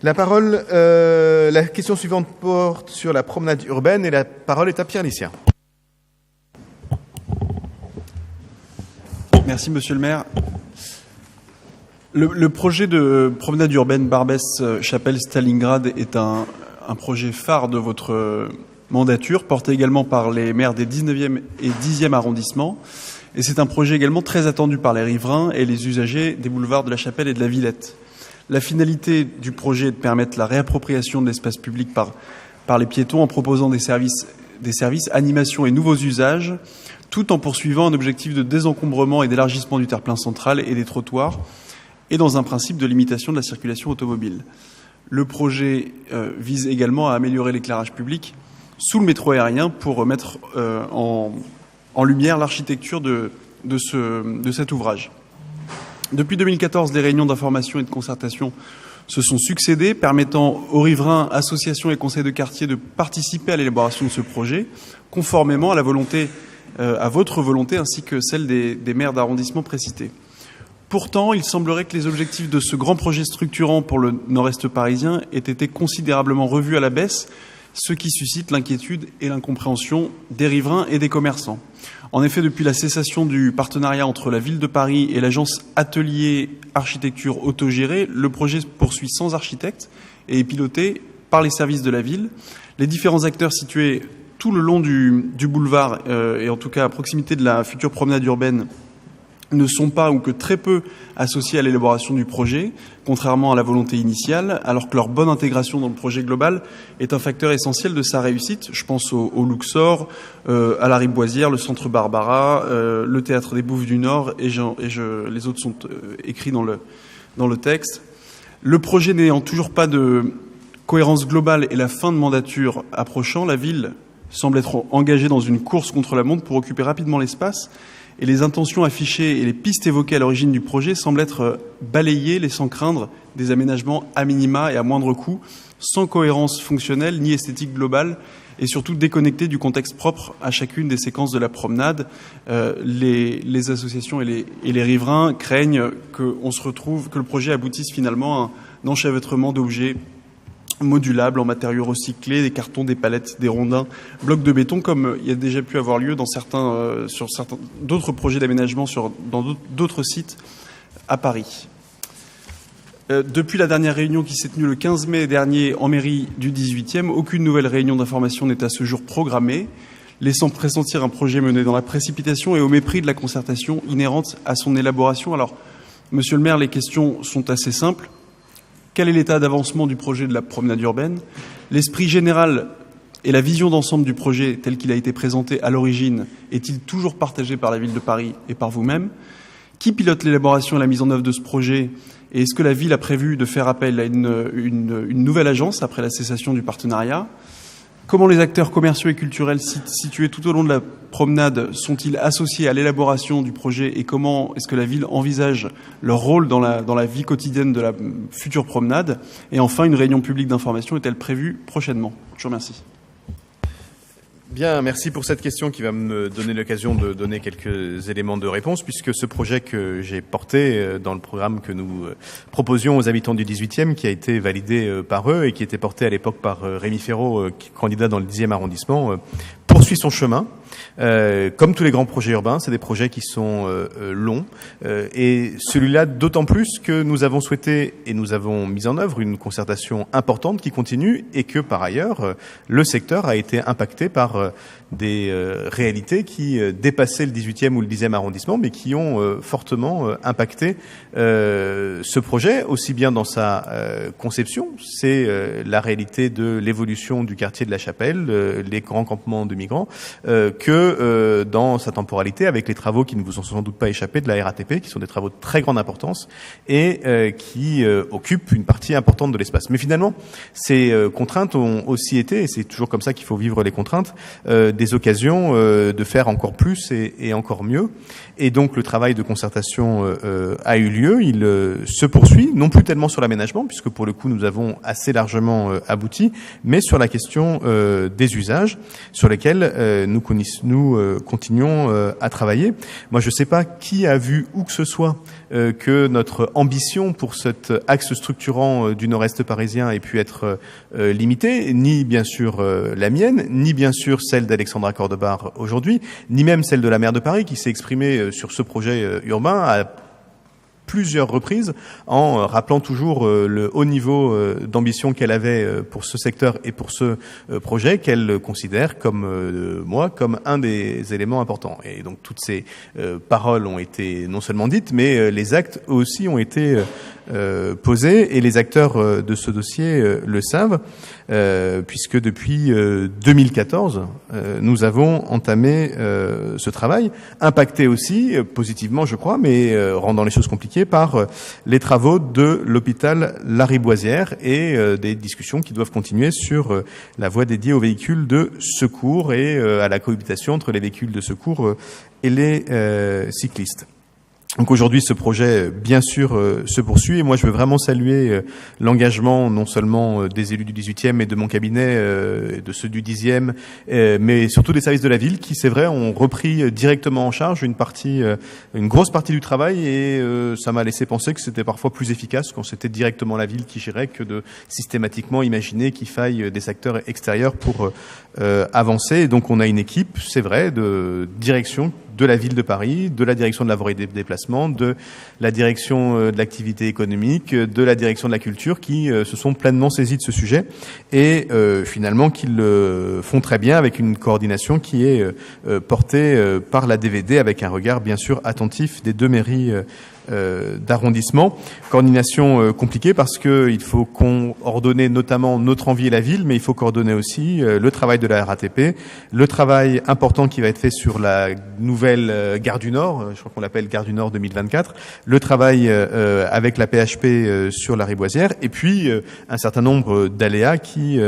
La question suivante porte sur la promenade urbaine et la parole est à Pierre Licien. Merci, monsieur le maire. Le projet de promenade urbaine Barbès-Chapelle-Stalingrad est un projet phare de votre mandature, porté également par les maires des 19e et 10e arrondissements. Et c'est un projet également très attendu par les riverains et les usagers des boulevards de la Chapelle et de la Villette. La finalité du projet est de permettre la réappropriation de l'espace public par les piétons en proposant des services, animations et nouveaux usages, tout en poursuivant un objectif de désencombrement et d'élargissement du terre-plein central et des trottoirs, et dans un principe de limitation de la circulation automobile. Le projet vise également à améliorer l'éclairage public sous le métro aérien pour mettre en lumière l'architecture de cet ouvrage. Depuis 2014, les réunions d'information et de concertation se sont succédées, permettant aux riverains, associations et conseils de quartier de participer à l'élaboration de ce projet, conformément à votre volonté ainsi que celle des maires d'arrondissement précités. Pourtant, il semblerait que les objectifs de ce grand projet structurant pour le nord-est parisien aient été considérablement revus à la baisse, ce qui suscite l'inquiétude et l'incompréhension des riverains et des commerçants. En effet, depuis la cessation du partenariat entre la Ville de Paris et l'agence Atelier Architecture Autogérée, le projet se poursuit sans architecte et est piloté par les services de la ville. Les différents acteurs situés tout le long du boulevard et en tout cas à proximité de la future promenade urbaine ne sont pas ou que très peu associés à l'élaboration du projet, contrairement à la volonté initiale, alors que leur bonne intégration dans le projet global est un facteur essentiel de sa réussite. Je pense au Luxor, à la Riboisière, le Centre Barbara, le Théâtre des Bouffes du Nord, les autres sont écrits dans le texte. Le projet n'ayant toujours pas de cohérence globale et la fin de mandature approchant, la ville semble être engagée dans une course contre la montre pour occuper rapidement l'espace, et les intentions affichées et les pistes évoquées à l'origine du projet semblent être balayées, laissant craindre des aménagements à minima et à moindre coût, sans cohérence fonctionnelle ni esthétique globale, et surtout déconnectées du contexte propre à chacune des séquences de la promenade. Les associations et les riverains craignent que le projet aboutisse finalement à un enchevêtrement d'objets modulables en matériaux recyclés, des cartons, des palettes, des rondins, blocs de béton, comme il y a déjà pu avoir lieu sur certains d'autres projets d'aménagement dans d'autres sites à Paris. Depuis la dernière réunion qui s'est tenue le 15 mai dernier en mairie du 18e, aucune nouvelle réunion d'information n'est à ce jour programmée, laissant pressentir un projet mené dans la précipitation et au mépris de la concertation inhérente à son élaboration. Alors, monsieur le maire, les questions sont assez simples. Quel est l'état d'avancement du projet de la promenade urbaine? L'esprit général et la vision d'ensemble du projet tel qu'il a été présenté à l'origine est-il toujours partagé par la Ville de Paris et par vous-même? Qui pilote l'élaboration et la mise en œuvre de ce projet? Et est-ce que la Ville a prévu de faire appel à une nouvelle agence après la cessation du partenariat? Comment les acteurs commerciaux et culturels situés tout au long de la promenade sont-ils associés à l'élaboration du projet et comment est-ce que la ville envisage leur rôle dans la vie quotidienne de la future promenade? Et enfin, une réunion publique d'information est-elle prévue prochainement? Je vous remercie. Bien, merci pour cette question qui va me donner l'occasion de donner quelques éléments de réponse, puisque ce projet que j'ai porté dans le programme que nous proposions aux habitants du 18e, qui a été validé par eux et qui était porté à l'époque par Rémi Ferraud, candidat dans le 10e arrondissement, poursuit son chemin. Comme tous les grands projets urbains, c'est des projets qui sont longs, et celui-là d'autant plus que nous avons souhaité et nous avons mis en œuvre une concertation importante qui continue et que par ailleurs le secteur a été impacté par des réalités qui dépassaient le 18e ou le 10e arrondissement, mais qui ont fortement impacté ce projet, aussi bien dans sa conception, c'est la réalité de l'évolution du quartier de la Chapelle, les grands campements de migrants, que dans sa temporalité, avec les travaux qui ne vous ont sans doute pas échappé de la RATP, qui sont des travaux de très grande importance et qui occupent une partie importante de l'espace. Mais finalement, ces contraintes ont aussi été, et c'est toujours comme ça qu'il faut vivre les contraintes, des occasions de faire encore plus et encore mieux. Et donc le travail de concertation a eu lieu, il se poursuit, non plus tellement sur l'aménagement, puisque pour le coup nous avons assez largement abouti, mais sur la question des usages, sur lesquels nous continuons à travailler. Moi, je ne sais pas qui a vu où que ce soit que notre ambition pour cet axe structurant du nord-est parisien ait pu être limitée, ni bien sûr la mienne, ni bien sûr celle d'Alexandra Cordebar aujourd'hui, ni même celle de la maire de Paris qui s'est exprimée sur ce projet urbain à plusieurs reprises en rappelant toujours le haut niveau d'ambition qu'elle avait pour ce secteur et pour ce projet qu'elle considère comme moi comme un des éléments importants. Et donc toutes ces paroles ont été non seulement dites, mais les actes aussi ont été posés, et les acteurs de ce dossier le savent, puisque depuis 2014, nous avons entamé ce travail, impacté aussi positivement, je crois, mais rendant les choses compliquées par les travaux de l'hôpital Lariboisière et des discussions qui doivent continuer sur la voie dédiée aux véhicules de secours et à la cohabitation entre les véhicules de secours et les cyclistes. Donc aujourd'hui, ce projet, bien sûr, se poursuit, et moi je veux vraiment saluer l'engagement non seulement des élus du 18e et de mon cabinet, de ceux du 10e, mais surtout des services de la ville qui, c'est vrai, ont repris directement en charge une grosse partie du travail, et ça m'a laissé penser que c'était parfois plus efficace quand c'était directement la ville qui gérait que de systématiquement imaginer qu'il faille des acteurs extérieurs pour avancer. Et donc on a une équipe, c'est vrai, de direction de la ville de Paris, de la direction de la voirie des déplacements, de la direction de l'activité économique, de la direction de la culture, qui se sont pleinement saisis de ce sujet, et finalement qu'ils le font très bien avec une coordination qui est portée par la DVD, avec un regard bien sûr attentif des deux mairies d'arrondissement. Coordination compliquée parce que il faut coordonner notamment notre envie et la ville, mais il faut coordonner aussi le travail de la RATP, le travail important qui va être fait sur la nouvelle gare du Nord, je crois qu'on l'appelle gare du Nord 2024, le travail avec la PHP sur la Lariboisière, et puis un certain nombre d'aléas qui,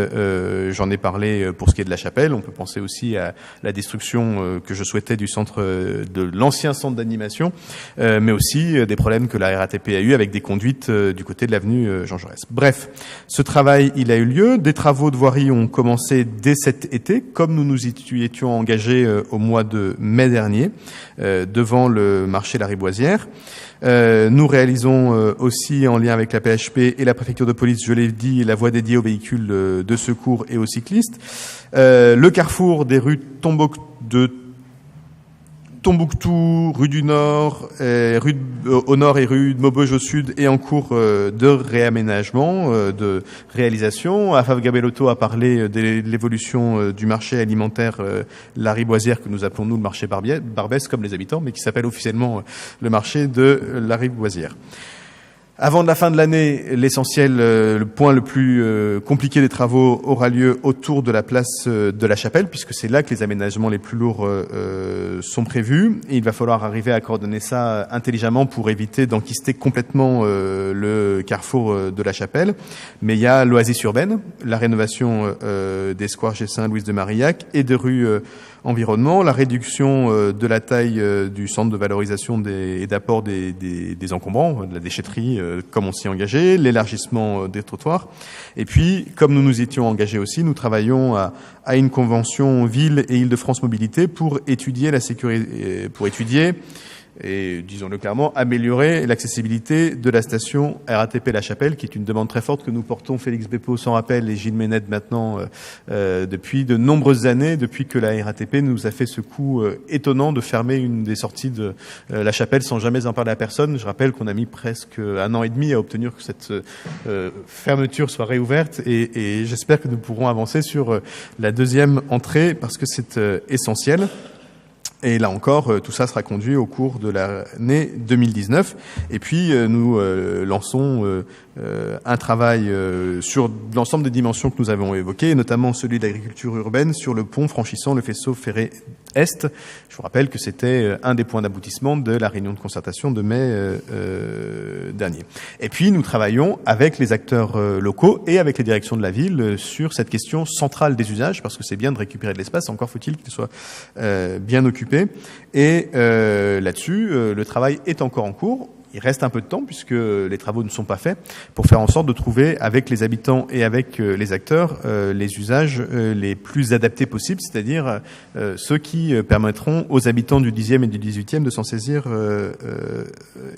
j'en ai parlé pour ce qui est de la Chapelle, on peut penser aussi à la destruction que je souhaitais du centre de l'ancien centre d'animation, mais aussi des problèmes que la RATP a eu avec des conduites du côté de l'avenue Jean Jaurès. Bref, ce travail, il a eu lieu. Des travaux de voirie ont commencé dès cet été, comme nous nous y étions engagés au mois de mai dernier, devant le marché Lariboisière. Nous réalisons aussi, en lien avec la PHP et la préfecture de police, je l'ai dit, la voie dédiée aux véhicules de secours et aux cyclistes. Le carrefour des rues Tombouctou, rue du Nord, au nord et rue de Maubeuge au sud est en cours de réaménagement, de réalisation. Afaf Gabellotto a parlé de l'évolution du marché alimentaire Lariboisière, que nous appelons nous le marché Barbès comme les habitants, mais qui s'appelle officiellement le marché de Lariboisière. Avant de la fin de l'année, l'essentiel, le point le plus compliqué des travaux aura lieu autour de la place de la Chapelle, puisque c'est là que les aménagements les plus lourds sont prévus. Et il va falloir arriver à coordonner ça intelligemment pour éviter d'enquister complètement le carrefour de la Chapelle. Mais il y a l'oasis urbaine, la rénovation des squares Gessin, Louise de Marillac et de rues environnement, la réduction de la taille du centre de valorisation et d'apport des encombrants, de la déchetterie, comme on s'y est engagé, l'élargissement des trottoirs. Et puis, comme nous nous étions engagés aussi, nous travaillons à une convention ville et Île-de-France Mobilité pour étudier la sécurité, et disons-le clairement, améliorer l'accessibilité de la station RATP La Chapelle, qui est une demande très forte que nous portons, Félix Bepo s'en rappelle, et Gilles Ménette maintenant, depuis de nombreuses années, depuis que la RATP nous a fait ce coup étonnant de fermer une des sorties de La Chapelle sans jamais en parler à personne. Je rappelle qu'on a mis presque 1 an et demi à obtenir que cette fermeture soit réouverte, et j'espère que nous pourrons avancer sur la deuxième entrée, parce que c'est essentiel. Et là encore, tout ça sera conduit au cours de l'année 2019. Et puis, nous lançons un travail sur l'ensemble des dimensions que nous avons évoquées, notamment celui de l'agriculture urbaine sur le pont franchissant le faisceau ferré Est. Je vous rappelle que c'était un des points d'aboutissement de la réunion de concertation de mai dernier. Et puis, nous travaillons avec les acteurs locaux et avec les directions de la ville sur cette question centrale des usages, parce que c'est bien de récupérer de l'espace, encore faut-il qu'il soit bien occupé. Et là-dessus, le travail est encore en cours. il reste un peu de temps puisque les travaux ne sont pas faits pour faire en sorte de trouver avec les habitants et avec les acteurs les usages les plus adaptés possibles, c'est-à-dire ceux qui permettront aux habitants du 10e et du 18e de s'en saisir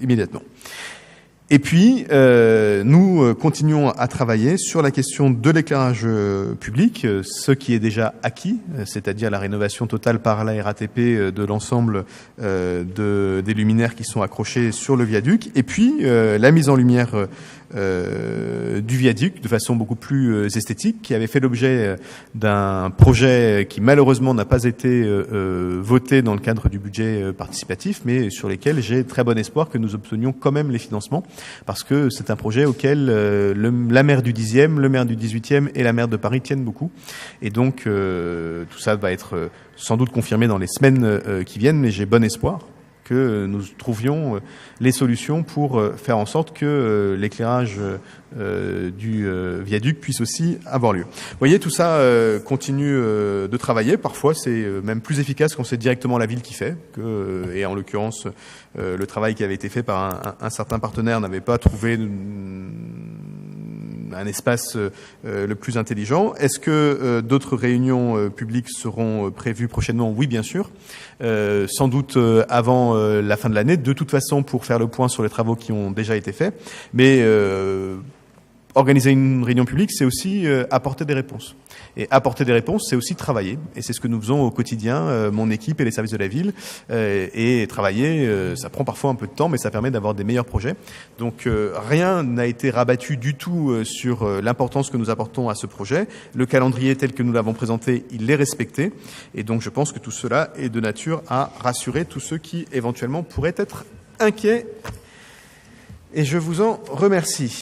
immédiatement. Et puis, nous continuons à travailler sur la question de l'éclairage public, ce qui est déjà acquis, c'est-à-dire la rénovation totale par la RATP de l'ensemble des luminaires qui sont accrochés sur le viaduc, et puis la mise en lumière du viaduc de façon beaucoup plus esthétique, qui avait fait l'objet d'un projet qui malheureusement n'a pas été voté dans le cadre du budget participatif, mais sur lesquels j'ai très bon espoir que nous obtenions quand même les financements, parce que c'est un projet auquel la maire du 10e, le maire du 18e et la maire de Paris tiennent beaucoup. Et donc tout ça va être sans doute confirmé dans les semaines qui viennent, mais j'ai bon espoir que nous trouvions les solutions pour faire en sorte que l'éclairage du viaduc puisse aussi avoir lieu. Vous voyez, tout ça continue de travailler. Parfois, c'est même plus efficace quand c'est directement la ville qui fait. Et en l'occurrence, le travail qui avait été fait par un certain partenaire n'avait pas trouvé un espace le plus intelligent. Est-ce que d'autres réunions publiques seront prévues prochainement? Oui, bien sûr. Sans doute avant la fin de l'année, de toute façon pour faire le point sur les travaux qui ont déjà été faits. Mais organiser une réunion publique, c'est aussi apporter des réponses. Et apporter des réponses, c'est aussi travailler. Et c'est ce que nous faisons au quotidien, mon équipe et les services de la ville. Et travailler, ça prend parfois un peu de temps, mais ça permet d'avoir des meilleurs projets. Donc rien n'a été rabattu du tout sur l'importance que nous apportons à ce projet. Le calendrier tel que nous l'avons présenté, il est respecté. Et donc je pense que tout cela est de nature à rassurer tous ceux qui éventuellement pourraient être inquiets. Et je vous en remercie.